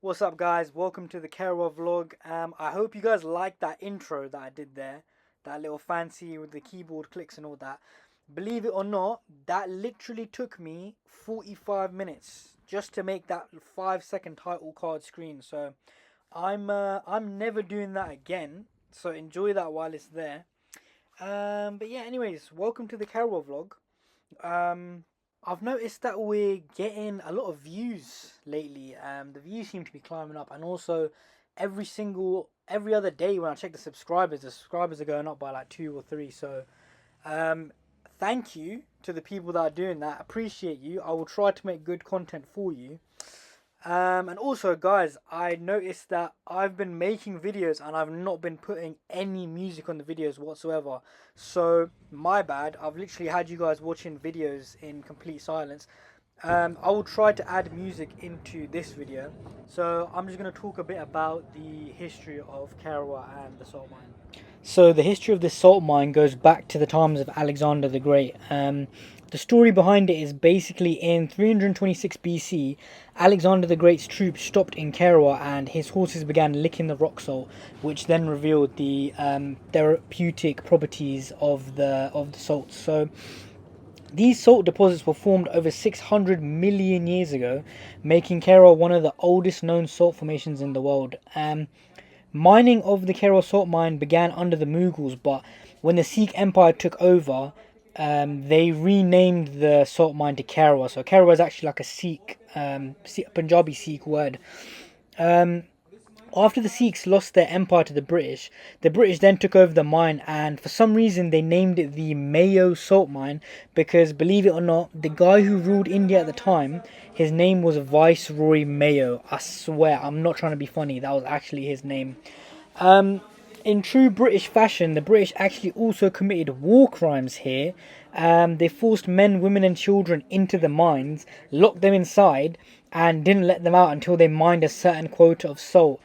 What's up, guys? Welcome to the Kehwra vlog. I hope you guys liked that intro that I did there, that little fancy with the keyboard clicks and all that. Believe it or not, that literally took me 45 minutes just to make that 5-second title card screen. So I'm never doing that again. So enjoy that while it's there. But yeah, anyways, welcome to the Kehwra vlog. I've noticed that we're getting a lot of views lately. The views seem to be climbing up, and also every other day when I check the subscribers are going up by like 2 or 3. So, thank you to the people that are doing that. Appreciate you. I will try to make good content for you. And also, guys, I noticed that I've been making videos and I've not been putting any music on the videos whatsoever. So, my bad. I've literally had you guys watching videos in complete silence. I will try to add music into this video. So, I'm just going to talk a bit about the history of Kehwra and the salt mine. So the history of this salt mine goes back to the times of Alexander the Great. The story behind it is basically in 326 BC, Alexander the Great's troops stopped in Kehwra and his horses began licking the rock salt, which then revealed the therapeutic properties of the salt. So these salt deposits were formed over 600 million years ago, making Kehwra one of the oldest known salt formations in the world. Mining of the Kehwra salt mine began under the Mughals, but when the Sikh Empire took over, they renamed the salt mine to Kehwra. So Kehwra is actually like a Sikh, Punjabi Sikh word. After the Sikhs lost their empire to the British then took over the mine, and for some reason they named it the Mayo Salt Mine because, believe it or not, the guy who ruled India at the time, his name was Viceroy Mayo. I swear, I'm not trying to be funny, that was actually his name. In true British fashion, the British actually also committed war crimes here. They forced men, women and children into the mines, locked them inside, and didn't let them out until they mined a certain quota of salt.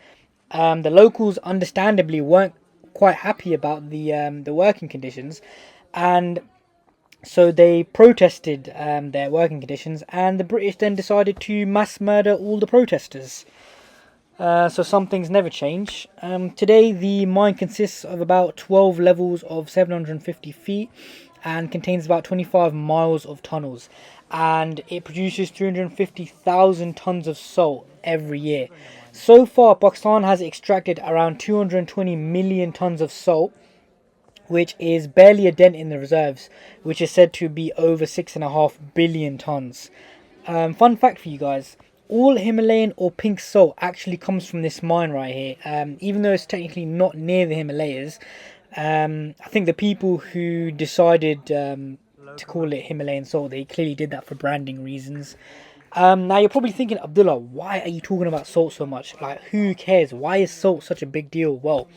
The locals understandably weren't quite happy about the working conditions, and so they protested their working conditions, and the British then decided to mass murder all the protesters. So some things never change. Today the mine consists of about 12 levels of 750 feet and contains about 25 miles of tunnels, and it produces 350,000 tons of salt every year. So far, Pakistan has extracted around 220 million tons of salt, which is barely a dent in the reserves, which is said to be over 6.5 billion tons. Fun fact for you guys, all Himalayan or pink salt actually comes from this mine right here. Even though it's technically not near the Himalayas, I think the people who decided to call it Himalayan salt, they clearly did that for branding reasons. Now you're probably thinking, Abdullah, why are you talking about salt so much? Like, who cares? Why is salt such a big deal? Well,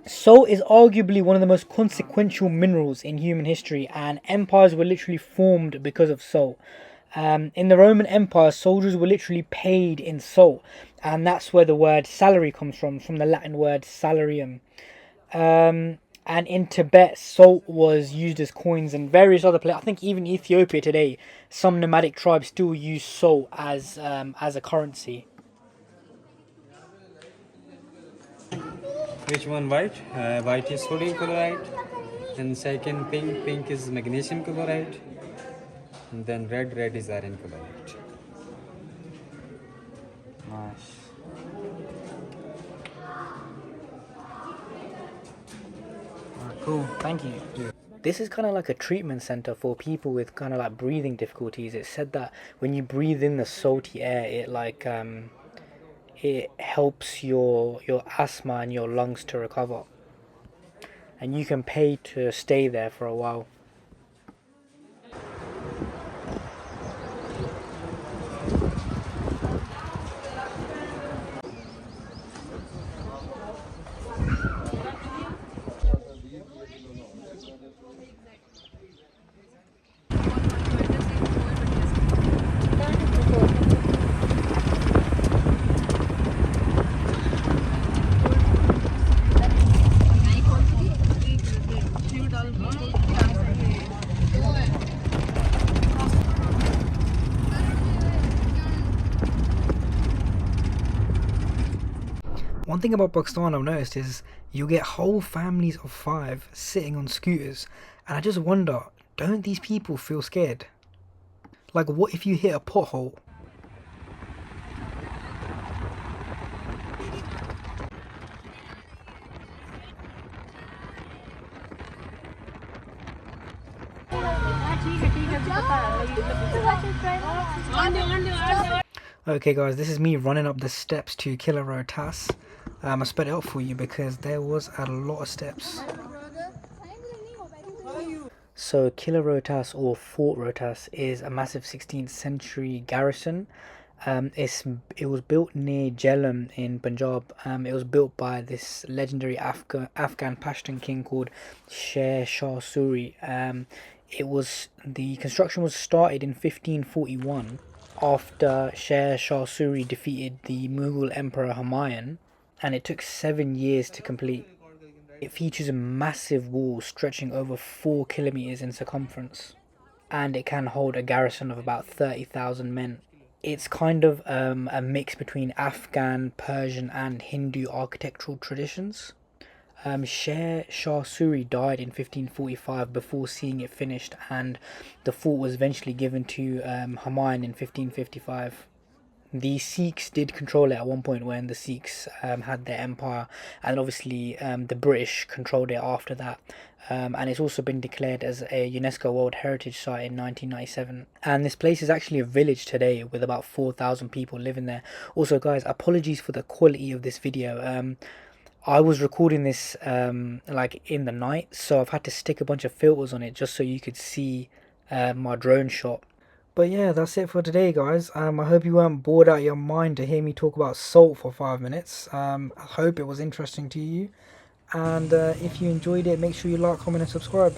salt is arguably one of the most consequential minerals in human history, and empires were literally formed because of salt. In the Roman Empire, soldiers were literally paid in salt, and that's where the word salary comes from the Latin word salarium. And in Tibet, salt was used as coins, and various other places. I think even Ethiopia today, some nomadic tribes still use salt as a currency. Which one white? White is sodium chloride, and second pink is magnesium chloride, and then red is iron chloride. Nice. Cool, thank you. This is kind of like a treatment center for people with kind of like breathing difficulties. It's said that when you breathe in the salty air, it helps your asthma and your lungs to recover, and you can pay to stay there for a while. One thing about Pakistan I've noticed is you get whole families of 5 sitting on scooters, and I just wonder, don't these people feel scared? Like, what if you hit a pothole? Okay guys, this is me running up the steps to Killa Rohtas. I sped it up for you because there was a lot of steps. So Killa Rohtas, or Fort Rohtas, is a massive 16th century garrison. It was built near Jhelum in Punjab. It was built by this legendary Afghan Pashtun king called Sher Shah Suri. The construction was started in 1541 after Sher Shah Suri defeated the Mughal Emperor Humayun, and it took 7 years to complete. It features a massive wall stretching over 4 kilometers in circumference, and it can hold a garrison of about 30,000 men. It's kind of a mix between Afghan, Persian, and Hindu architectural traditions. Sher Shah Suri died in 1545 before seeing it finished, and the fort was eventually given to Humayun in 1555. The Sikhs did control it at one point when the Sikhs had their empire, and obviously the British controlled it after that. And it's also been declared as a UNESCO World Heritage Site in 1997. And this place is actually a village today with about 4,000 people living there. Also guys, apologies for the quality of this video. I was recording this like in the night, so I've had to stick a bunch of filters on it just so you could see my drone shot. But yeah, that's it for today guys. I hope you weren't bored out of your mind to hear me talk about salt for 5 minutes. I hope it was interesting to you. And if you enjoyed it, make sure you like, comment and subscribe.